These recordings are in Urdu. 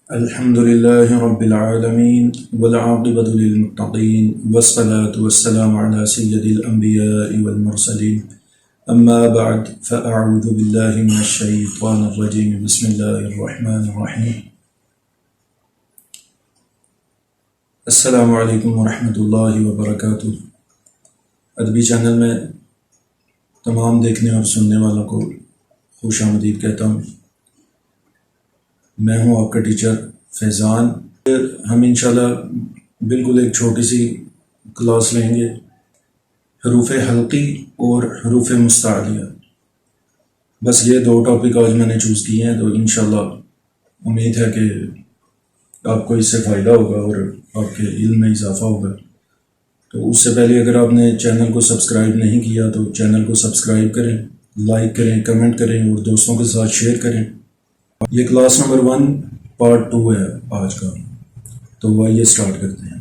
الحمد لله رب العالمين والعاقبة للمتقين والصلاة والسلام على سيد الأنبياء والمرسلين أما بعد فأعوذ بالله من الشيطان الرجيم بسم الله الرحمن الرحيم السلام علیکم ورحمۃ اللہ وبرکاتہ۔ ادبی چینل میں تمام دیکھنے اور سننے والوں کو خوش آمدید کہتا ہوں۔ میں ہوں آپ کا ٹیچر فیضان۔ ہم انشاءاللہ بالکل ایک چھوٹی سی کلاس لیں گے، حروف حلقی اور حروف مستعلیہ۔ بس یہ دو ٹاپک آج میں نے چوز کیے ہیں، تو انشاءاللہ امید ہے کہ آپ کو اس سے فائدہ ہوگا اور آپ کے علم میں اضافہ ہوگا۔ تو اس سے پہلے اگر آپ نے چینل کو سبسکرائب نہیں کیا تو چینل کو سبسکرائب کریں، لائک کریں، کمنٹ کریں اور دوستوں کے ساتھ شیئر کریں۔ یہ کلاس نمبر 1 پارٹ 2 ہے آج کا، تو آئیے سٹارٹ کرتے ہیں۔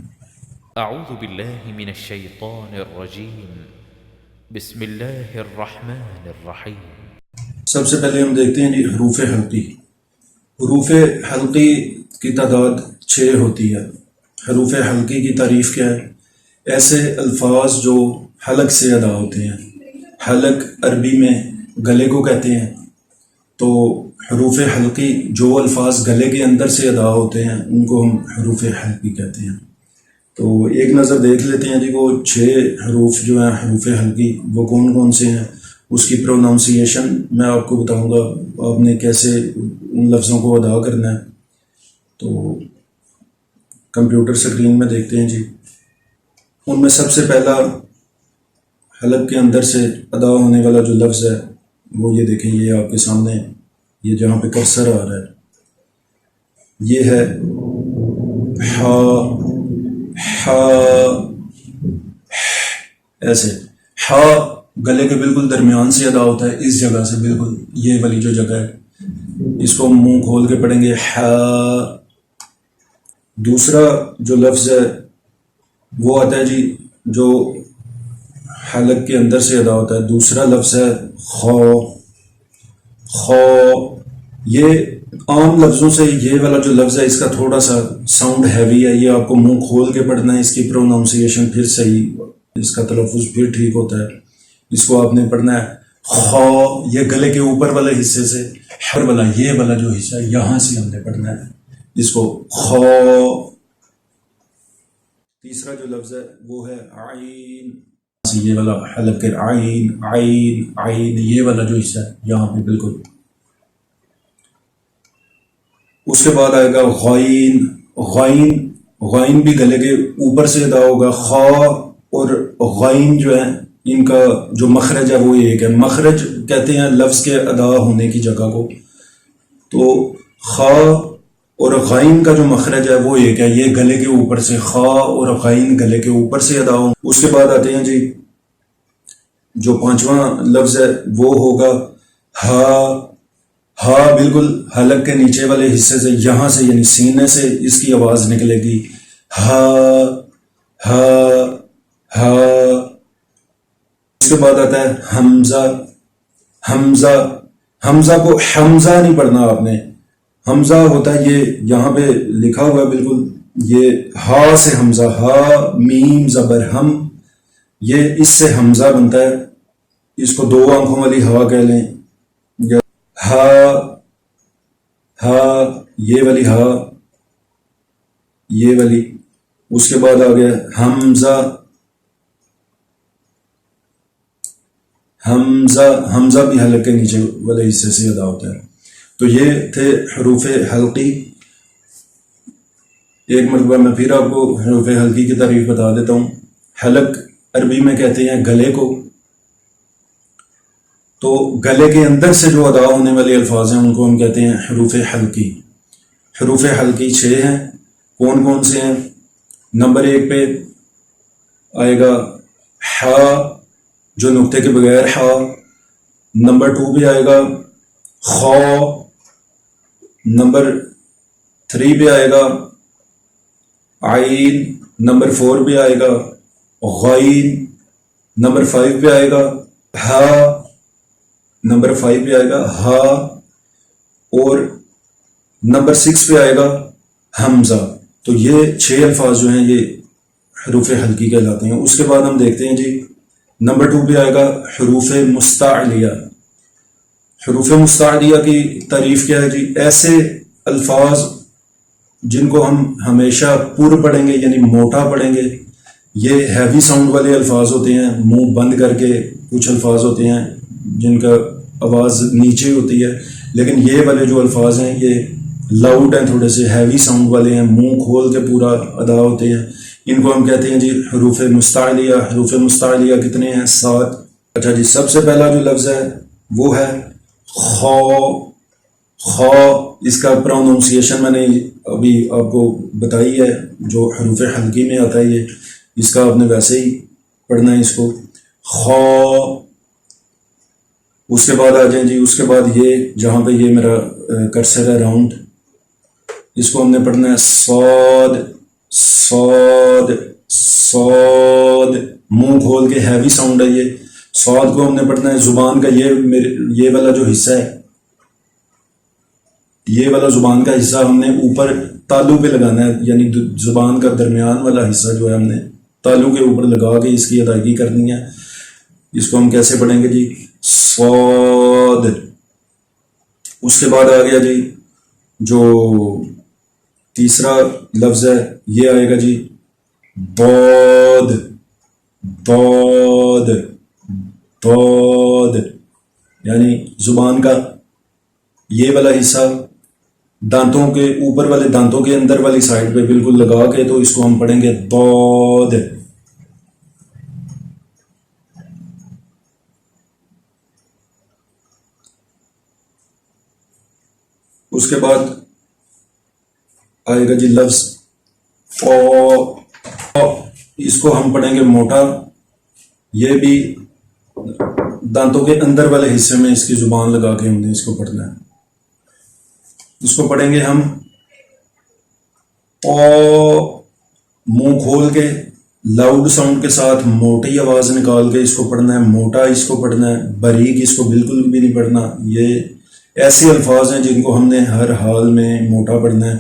اعوذ باللہ من الشیطان الرجیم بسم اللہ الرحمن الرحیم۔ سب سے پہلے ہم دیکھتے ہیں جی حروف حلقی۔ حروف حلقی کی تعداد 6 ہوتی ہے۔ حروف حلقی کی تعریف کیا ہے؟ ایسے الفاظ جو حلق سے ادا ہوتے ہیں۔ حلق عربی میں گلے کو کہتے ہیں، تو حروف حلقی جو الفاظ گلے کے اندر سے ادا ہوتے ہیں ان کو ہم حروف حلقی کہتے ہیں۔ تو ایک نظر دیکھ لیتے ہیں جی وہ 6 حروف جو ہیں حروف حلقی وہ کون کون سے ہیں، اس کی پروناؤنسیشن میں آپ کو بتاؤں گا، آپ نے کیسے ان لفظوں کو ادا کرنا ہے۔ تو کمپیوٹر سکرین میں دیکھتے ہیں جی، ان میں سب سے پہلا حلق کے اندر سے ادا ہونے والا جو لفظ ہے وہ یہ دیکھیں، یہ آپ کے سامنے، یہ جہاں پہ کرسر آ رہا ہے، یہ ہے ہا۔ ایسے ہا گلے کے بالکل درمیان سے ادا ہوتا ہے، اس جگہ سے، بالکل یہ والی جو جگہ ہے، اس کو منہ کھول کے پڑھیں گے ہا۔ دوسرا جو لفظ ہے وہ آتا ہے جی جو حلق کے اندر سے ادا ہوتا ہے، دوسرا لفظ ہے خو۔ خو یہ عام لفظوں سے یہ والا جو لفظ ہے اس کا تھوڑا سا ساؤنڈ ہیوی ہے، یہ آپ کو منہ کھول کے پڑھنا ہے، اس کی پروناؤنسیشن پھر صحیح، اس کا تلفظ پھر ٹھیک ہوتا ہے۔ اس کو آپ نے پڑھنا ہے خو، یہ گلے کے اوپر والے حصے سے، ہر والا یہ والا جو حصہ ہے یہاں سے ہم نے پڑھنا ہے اس کو خو۔ تیسرا جو لفظ ہے وہ ہے عین، یہ والا حلق کے عین، عین، عین، یہ والا جو حصہ ہے یہاں پہ بالکل۔ اس کے بعد آئے گا غائن۔ غائن، غائن بھی گلے کے اوپر سے ادا ہوگا۔ خا اور غائن جو ہے ان کا جو مخرج ہے وہ ایک ہے۔ مخرج کہتے ہیں لفظ کے ادا ہونے کی جگہ کو، تو خا اور غائن کا جو مخرج ہے وہ ایک ہے، یہ گلے کے اوپر سے، خا اور غائن گلے کے اوپر سے ادا ہوں۔ اس کے بعد آتے ہیں جی جو 5واں لفظ ہے وہ ہوگا ہا۔ ہا بالکل حلق کے نیچے والے حصے سے، یہاں سے یعنی سینے سے اس کی آواز نکلے گی ہا ہا ہا۔ اس کے بعد آتا ہے حمزہ۔ حمزہ، حمزہ کو حمزہ نہیں پڑھنا آپ نے، حمزہ ہوتا ہے یہ یہاں پہ لکھا ہوا ہے بالکل، یہ ہا سے حمزہ، ہا میم زبر ہم، یہ اس سے حمزہ بنتا ہے، اس کو 2 آنکھوں والی ہوا کہہ لیں، یا ہا ہا، یہ والی ہا، یہ والی۔ اس کے بعد آ گیا حمزہ۔ حمزہ، حمزہ بھی حلق کے نیچے والے حصے سے ادا ہوتا ہے۔ تو یہ تھے حروف حلقی۔ ایک مرتبہ میں پھر آپ کو حروف حلقی کی تعریف بتا دیتا ہوں۔ حلق عربی میں کہتے ہیں گلے کو، تو گلے کے اندر سے جو ادا ہونے والے الفاظ ہیں ان کو ہم کہتے ہیں حروف حلقی۔ حروف حلقی 6 ہیں، کون کون سے ہیں؟ نمبر 1 پہ آئے گا ہا، جو نقطے کے بغیر ہا۔ نمبر 2 پہ آئے گا خو۔ نمبر 3 پہ آئے گا عین۔ نمبر 4 پہ آئے گا غائن۔ نمبر 5 پہ آئے گا ہا۔ نمبر 5 پہ آئے گا ہا، اور نمبر 6 پہ آئے گا حمزہ. تو یہ 6 الفاظ جو ہیں یہ حروف حلقی کہلاتے ہیں. اس کے بعد ہم دیکھتے ہیں جی نمبر 2 پہ آئے گا حروف مستعلیہ. حروف مستعلیہ کی تعریف کیا ہے جی؟ ایسے الفاظ جن کو ہم ہمیشہ پر پڑھیں گے یعنی موٹا پڑھیں گے. یہ ہیوی ساؤنڈ والے الفاظ ہوتے ہیں، منہ بند کر کے کچھ الفاظ ہوتے ہیں جن کا آواز نیچے ہوتی ہے، لیکن یہ والے جو الفاظ ہیں یہ لاؤڈ ہیں، تھوڑے سے ہیوی ساؤنڈ والے ہیں، منہ کھول کے پورا ادا ہوتے ہیں. ان کو ہم کہتے ہیں جی حروف مستعلیہ. حروف مستعلیہ کتنے ہیں؟ 7. اچھا جی، سب سے پہلا جو لفظ ہے وہ ہے خا. خا اس کا پروننسیشن میں نے ابھی آپ کو بتائی ہے، جو حروف حلقی میں آتا ہے یہ، اس کا آپ نے ویسے ہی پڑھنا ہے اس کو، خا. اس کے بعد آ جائیں جی، اس کے بعد یہ جہاں پہ یہ میرا کرسر ہے راؤنڈ، اس کو ہم نے پڑھنا ہے صاد. صاد صاد منہ کھول کے ہیوی ساؤنڈ ہے یہ. صاد کو ہم نے پڑھنا ہے زبان کا یہ والا جو حصہ ہے، یہ والا زبان کا حصہ ہم نے اوپر تالو پہ لگانا ہے، یعنی زبان کا درمیان والا حصہ جو ہے ہم نے تالو کے اوپر لگا کے اس کی ادائیگی کرنی ہے. اس کو ہم کیسے پڑھیں گے جی؟ صاد. اس کے بعد آ گیا جی جو تیسرا لفظ ہے، یہ آئے گا جی ضاد. ضاد ضاد یعنی زبان کا یہ والا حصہ دانتوں کے اوپر والے دانتوں کے اندر والی سائڈ پہ بالکل لگا کے، تو اس کو ہم پڑھیں گے ضاد. اس کے بعد آئے گا جی لفظ فا. اس کو ہم پڑھیں گے موٹا. یہ بھی دانتوں کے اندر والے حصے میں اس کی زبان لگا کے ہم نے اس کو پڑھنا ہے. اس کو پڑھیں گے ہم پا. منہ کھول کے لاؤڈ ساؤنڈ کے ساتھ موٹی آواز نکال کے اس کو پڑھنا ہے، موٹا اس کو پڑھنا ہے، باریک اس کو بالکل بھی نہیں پڑھنا. یہ ایسے الفاظ ہیں جن کو ہم نے ہر حال میں موٹا پڑھنا ہے.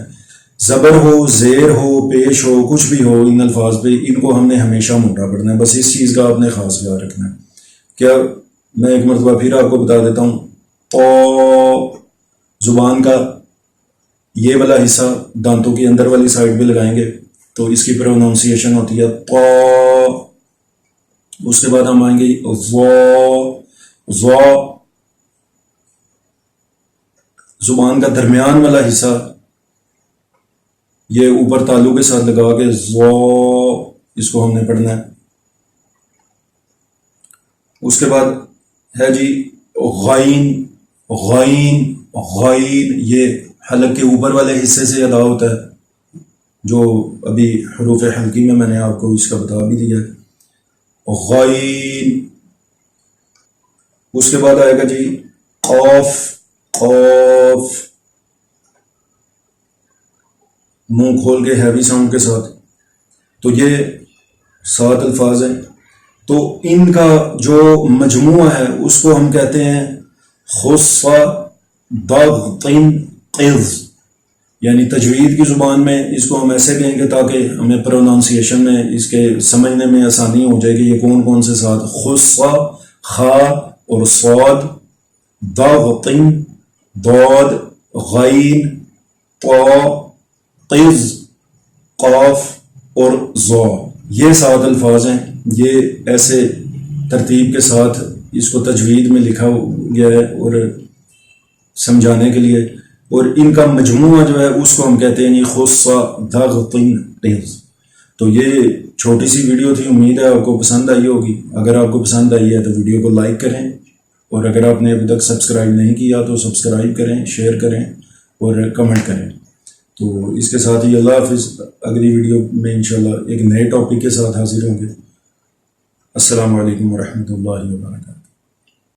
زبر ہو، زیر ہو، پیش ہو، کچھ بھی ہو، ان الفاظ پہ ان کو ہم نے ہمیشہ موٹا پڑھنا ہے. بس اس چیز کا آپ نے خاص خیال رکھنا ہے. کیا میں ایک مرتبہ پھر آپ کو بتا دیتا ہوں. پا زبان کا یہ والا حصہ دانتوں کی اندر والی سائڈ پہ لگائیں گے تو اس کی پروننسیشن ہوتی ہے پا. اس کے بعد ہم آئیں گے ضا. زبان کا درمیان والا حصہ یہ اوپر تالو کے ساتھ لگا کے ضا اس کو ہم نے پڑھنا ہے. اس کے بعد ہے جی غائن. غائن غائن یہ حلق کے اوپر والے حصے سے ادا ہوتا ہے، جو ابھی حروف حلقی میں نے آپ کو اس کا بتا بھی دیا ہے. غائن. اس کے بعد آئے گا جی قاف. قاف منہ کھول کے ہیوی ساؤنڈ کے ساتھ. تو یہ 7 الفاظ ہیں. تو ان کا جو مجموعہ ہے اس کو ہم کہتے ہیں خص ضغط قذ. یعنی تجوید کی زبان میں اس کو ہم ایسے کہیں گے تاکہ ہمیں پروننسیشن میں اس کے سمجھنے میں آسانی ہو جائے کہ یہ کون کون سے 7 خص، خا اور صاد، ضغط، ضاد، غین، طا، قذ، قاف اور ضا. یہ 7 الفاظ ہیں. یہ ایسے ترتیب کے ساتھ اس کو تجوید میں لکھا گیا ہے اور سمجھانے کے لیے، اور ان کا مجموعہ جو ہے اس کو ہم کہتے ہیں خص ضغط قذ. تو یہ چھوٹی سی ویڈیو تھی، امید ہے آپ کو پسند آئی ہوگی. اگر آپ کو پسند آئی ہے تو ویڈیو کو لائک کریں، اور اگر آپ نے ابھی تک سبسکرائب نہیں کیا تو سبسکرائب کریں، شیئر کریں اور کمنٹ کریں. تو اس کے ساتھ ہی اللہ حافظ. اگلی ویڈیو میں انشاءاللہ ایک نئے ٹاپک کے ساتھ حاضر ہوں گے. السلام علیکم ورحمۃ اللہ وبرکاتہ.